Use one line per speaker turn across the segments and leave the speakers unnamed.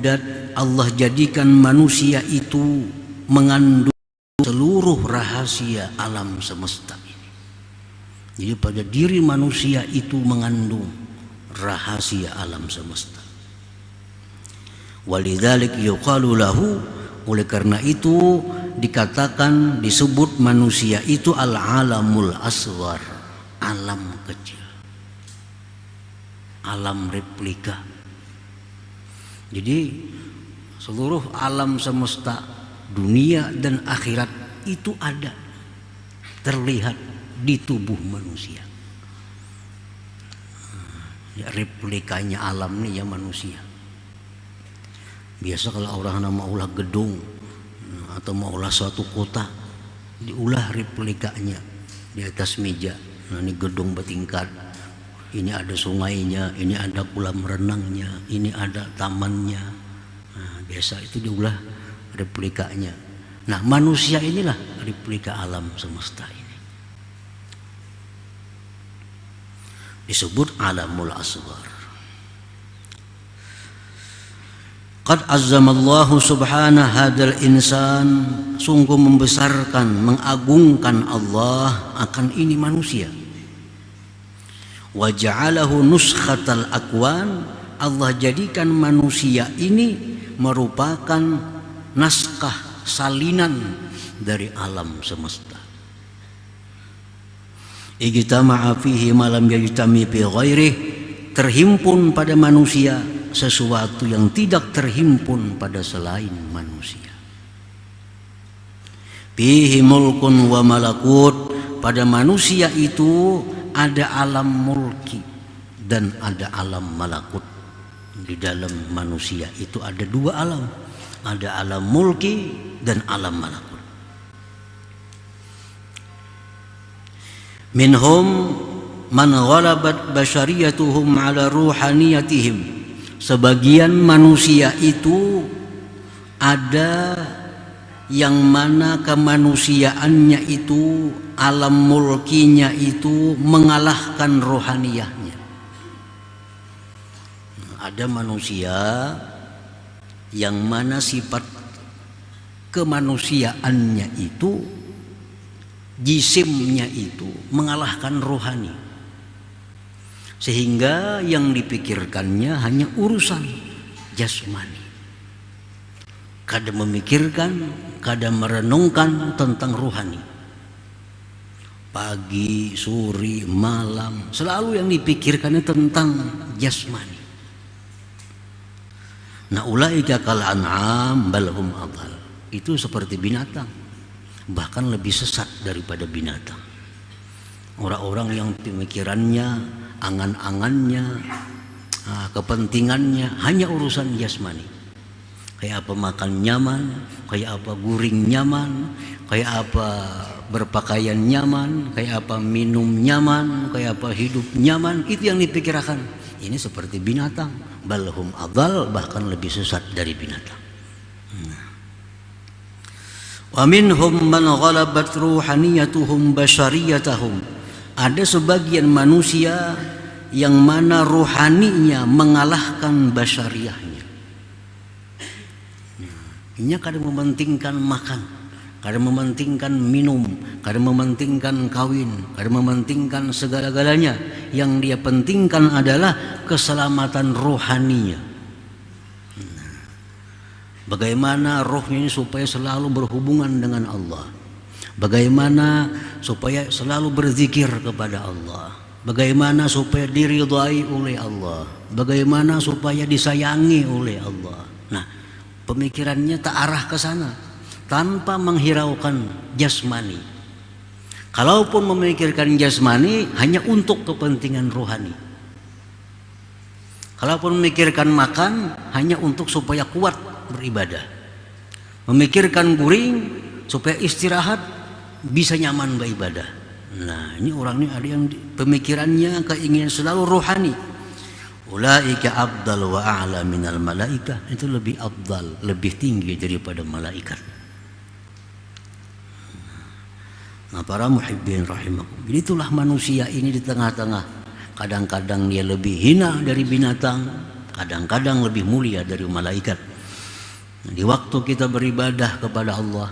wujidat, Allah jadikan manusia itu mengandung seluruh rahasia alam semesta ini. Jadi pada diri manusia itu mengandung rahasia alam semesta. Walidzalik yuqalu lahu, oleh karena itu dikatakan, disebut manusia itu al-alamul asghar, alam kecil, alam replika. Jadi seluruh alam semesta, dunia dan akhirat itu ada, terlihat di tubuh manusia. Ya, replikanya alam nih ya manusia. Biasa kalau orang mau ulah gedung atau mau ulah suatu kota, diulah replikanya di atas meja. Nah, ini gedung bertingkat, ini ada sungainya, ini ada kolam renangnya, ini ada tamannya. Nah, biasa itu diulah replikanya. Nah, manusia inilah replika alam semesta ini. Disebut alamul asghar. Qad azzamallahu subhanahu hadzal insan, sungguh membesarkan, mengagungkan Allah akan ini manusia. Wa ja'alahu nuskhatal akwan, Allah jadikan manusia ini merupakan naskah salinan dari alam semesta. Ijtama'a fihi ma lam yajtami fi ghairihi, terhimpun pada manusia sesuatu yang tidak terhimpun pada selain manusia. Fihi mulkun wa malakut, pada manusia itu ada alam mulki dan ada alam malakut. Di dalam manusia itu ada dua alam, ada alam mulki dan alam malakut. Minhum man ghalabat basyariyatuhum ala ruhaniyatihim, sebagian manusia itu ada yang mana kemanusiaannya itu, alam mulkinya itu mengalahkan rohaniyahnya. Ada manusia yang mana sifat kemanusiaannya itu, jisimnya itu mengalahkan rohani, sehingga yang dipikirkannya hanya urusan jasmani. Kadang memikirkan, kadang merenungkan tentang rohani. Pagi, sore, malam, selalu yang dipikirkannya tentang jasmani. Nah, ulaika kal an'am bal hum adhal, itu seperti binatang, bahkan lebih sesat daripada binatang. Orang-orang yang pemikirannya, angan-angannya, kepentingannya hanya urusan jasmani. Kayak apa makan nyaman, kayak apa guring nyaman, kayak apa berpakaian nyaman, kayak apa minum nyaman, kayak apa hidup nyaman, itu yang dipikirkan. Ini seperti binatang, balhum adhal, bahkan lebih sesat dari binatang. Wa minhum man ghalabat ruhaniyatuhum basyariyatahum, ada sebagian manusia yang mana ruhaninya mengalahkan basyariyahnya. Ini kadang mementingkan makan, kadang mementingkan minum, kadang mementingkan kawin, kadang mementingkan segala-galanya. Yang dia pentingkan adalah keselamatan rohaninya. Bagaimana rohnya ini supaya selalu berhubungan dengan Allah, bagaimana supaya selalu berzikir kepada Allah, bagaimana supaya diridhai oleh Allah, bagaimana supaya disayangi oleh Allah. Nah, pemikirannya tak arah ke sana, tanpa menghiraukan jasmani. Kalaupun memikirkan jasmani, hanya untuk kepentingan rohani. Kalaupun memikirkan makan, hanya untuk supaya kuat beribadah. Memikirkan guring supaya istirahat, bisa nyaman beribadah. Nah, ini orang ini ada yang pemikirannya keinginan selalu rohani. Ulaika afdal wa a'la minal malaikah, itu lebih afdal, lebih tinggi daripada malaikat. Nah, para muhibbin rahimakum, jadi itulah manusia ini di tengah-tengah. Kadang-kadang dia lebih hina dari binatang, kadang-kadang lebih mulia dari malaikat. Di waktu kita beribadah kepada Allah,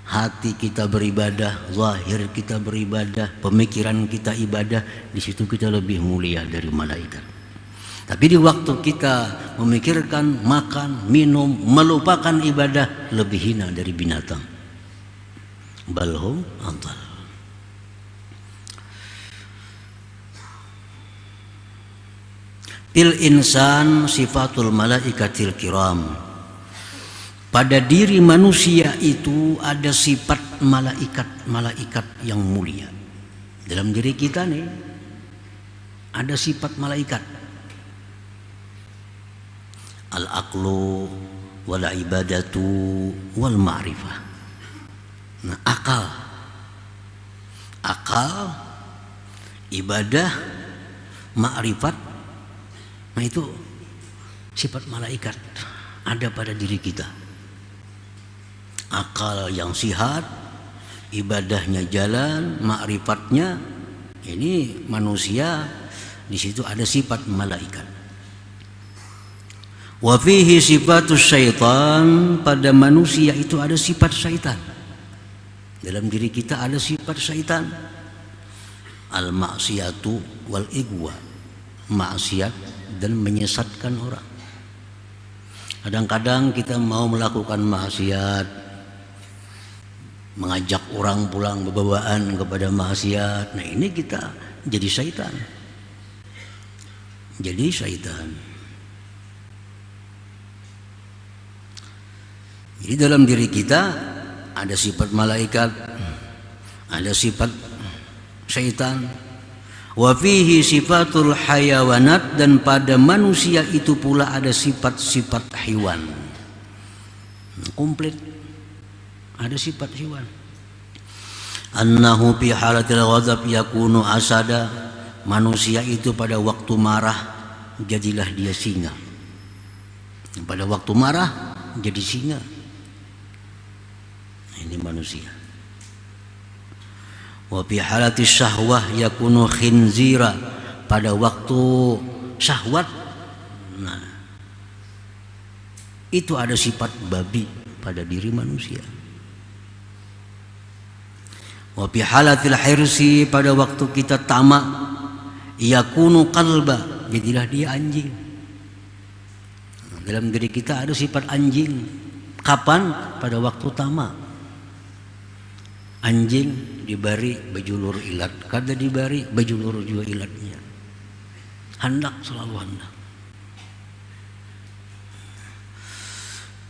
hati kita beribadah, zahir kita beribadah, pemikiran kita ibadah, di situ kita lebih mulia dari malaikat. Tapi di waktu kita memikirkan makan, minum, melupakan ibadah, lebih hina dari binatang. Balhum adhal. Fil insan sifatul malaikatil kiram. Pada diri manusia itu ada sifat malaikat yang mulia. Dalam diri kita nih ada sifat malaikat. Al-aqlu wal ibadatu wal ma'rifah. Nah, akal, ibadah, ma'rifat. Nah, itu sifat malaikat ada pada diri kita. Akal yang sihat, ibadahnya jalan, ma'rifatnya, ini manusia di situ ada sifat malaikat. Wa fihi sifatus syaitan, pada manusia itu ada sifat syaitan. Dalam diri kita ada sifat syaitan. Al maksiatu wal igwa, maksiat dan menyesatkan orang. Kadang-kadang kita mau melakukan maksiat, mengajak orang pulang berbawaan kepada maksiat. Nah, ini kita jadi syaitan. Jadi syaitan. Jadi dalam diri kita ada sifat malaikat, ada sifat syaitan. Wa fihi sifatul hayawanat, dan pada manusia itu pula ada sifat-sifat hewan. Komplit. Ada sifat hewan. Annahu fi halatil ghadab yakunu asada. Manusia itu pada waktu marah jadilah dia singa. Pada waktu marah jadi singa. Ini manusia. Wa fi halatis syahwah yakunu khinzira. Pada waktu syahwat, nah, itu ada sifat babi pada diri manusia. Wa fi halatil hirsi, pada waktu kita tamak, yakunu qalba, jadilah dia anjing. Dalam diri kita ada sifat anjing. Kapan? Pada waktu tamak. Anjing dibari bejulur ilat, kada dibari bejulur juga ilatnya. Hendak, selalu hendak.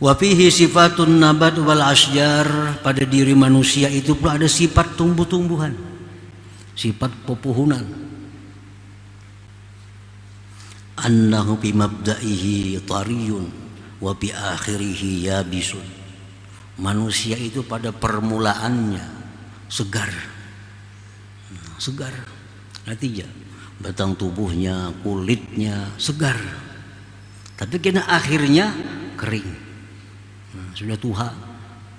Wa fihi sifatun nabat wal asjar, pada diri manusia itu pula ada sifat tumbuh-tumbuhan, sifat pepohonan. Annahu bi mabda'ihi tariyun wa bi akhirihi yabisun. Manusia itu pada permulaannya segar. Segar. Artinya batang tubuhnya, kulitnya segar. Tapi kena akhirnya kering. Sudah tua,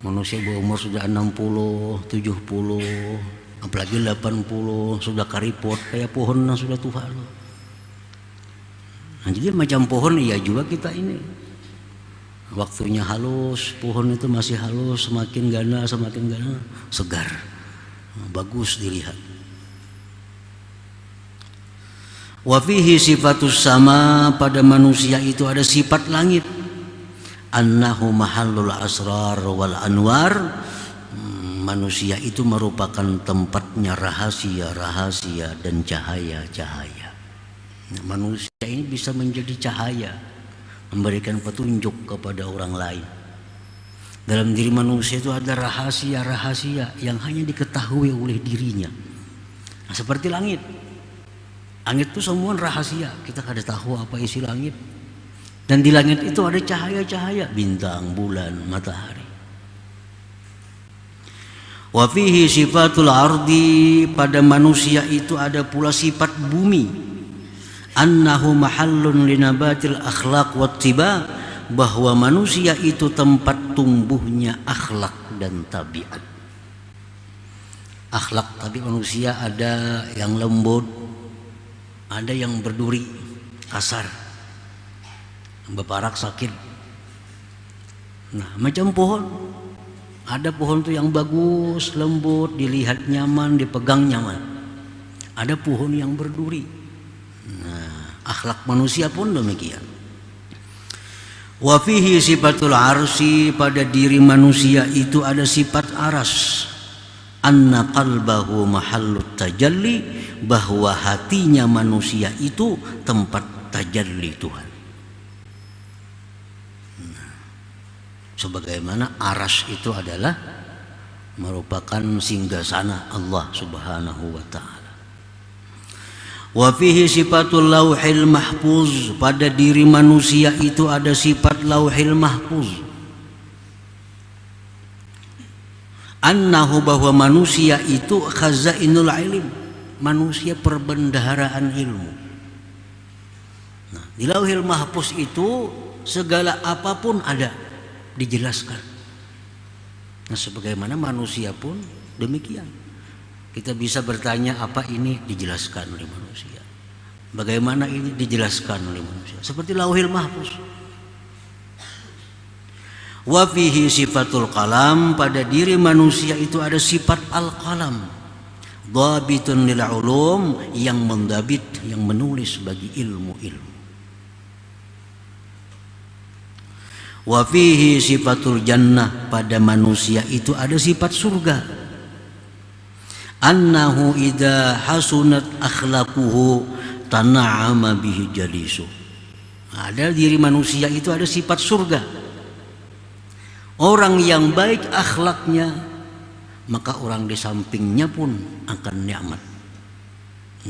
manusia berumur sudah 60, 70, apalagi 80, sudah karipot kayak pohon yang sudah tua. Nah, jadi macam pohon ya juga kita ini. Waktunya halus, pohon itu masih halus, semakin gana, segar, bagus dilihat. Wa fihi sifatus sama, pada manusia itu ada sifat langit. Annahu mahallul asrar wal anwar, manusia itu merupakan tempatnya rahasia-rahasia dan cahaya-cahaya. Manusia ini bisa menjadi cahaya, memberikan petunjuk kepada orang lain. Dalam diri manusia itu ada rahasia-rahasia yang hanya diketahui oleh dirinya. Nah, seperti langit. Langit itu semua rahasia, kita kada tahu apa isi langit. Dan di langit itu ada cahaya-cahaya, bintang, bulan, matahari. Wa fihi sifatul ardi, pada manusia itu ada pula sifat bumi. Annahu mahallun linabatil akhlaq wattiba, bahwa manusia itu tempat tumbuhnya akhlak dan tabiat. Akhlak tabiat manusia ada yang lembut, ada yang berduri, kasar, beparak sakit. Nah, macam pohon. Ada pohon tuh yang bagus, lembut, dilihat nyaman, dipegang nyaman. Ada pohon yang berduri. Nah, akhlak manusia pun demikian. Wa fihi sifatul arsi, pada diri manusia itu ada sifat aras. Anna qalbahu mahallut tajalli, bahwa hatinya manusia itu tempat tajalli Tuhan. Sebagaimana aras itu adalah merupakan singgasana Allah Subhanahu wa ta'ala. Wa fihi sifatul lauhil mahfuz, pada diri manusia itu ada sifat lauhil mahfuz. Annahu, bahwa manusia itu khazainul ilm, manusia perbendaharaan ilmu. Nah, di lauhil mahfuz itu segala apapun ada, dijelaskan. Nah, sebagaimana manusia pun demikian. Kita bisa bertanya apa ini, dijelaskan oleh manusia. Bagaimana ini, dijelaskan oleh manusia. Seperti lauhil mahfuz. Wa fihi sifatul qalam, pada diri manusia itu ada sifat al-qalam. Dhabitun lil ulum, yang mendabit, yang menulis bagi ilmu-ilmu. Wa fihi sifatul jannah, pada manusia itu ada sifat surga. Annahu idza hasunat akhlaquhu tana'ama bihi jalisu. Ada diri manusia itu ada sifat surga. Orang yang baik akhlaknya, maka orang di sampingnya pun akan nikmat.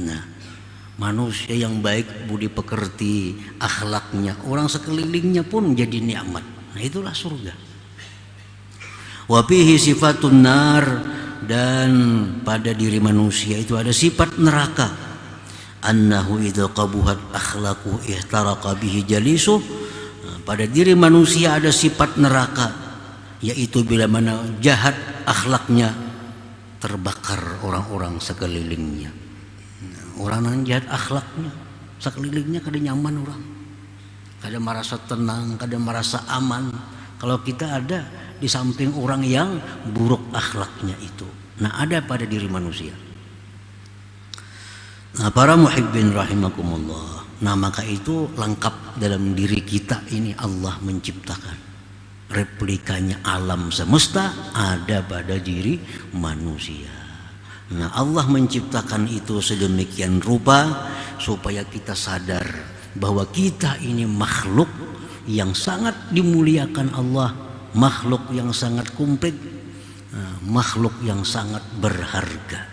Nah, manusia yang baik, budi pekerti, akhlaknya, orang sekelilingnya pun jadi nikmat. Nah, itulah surga. Wa fihi sifatun nar, dan pada diri manusia itu ada sifat neraka. Annahu idza qabuhat akhlaquhu ihtaraqa bihi jalisuh. Pada diri manusia ada sifat neraka, yaitu bila mana jahat akhlaknya, terbakar orang-orang sekelilingnya. Orang yang jahat akhlaknya, sekelilingnya kada nyaman orang, kada merasa tenang, kada merasa aman. Kalau kita ada di samping orang yang buruk akhlaknya itu. Nah, ada pada diri manusia. Nah, para muhibbin rahimakumullah. Nah, maka itu lengkap dalam diri kita ini Allah menciptakan. Replikanya alam semesta ada pada diri manusia. Nah, Allah menciptakan itu sedemikian rupa supaya kita sadar bahwa kita ini makhluk yang sangat dimuliakan Allah, makhluk yang sangat komplit, makhluk yang sangat berharga.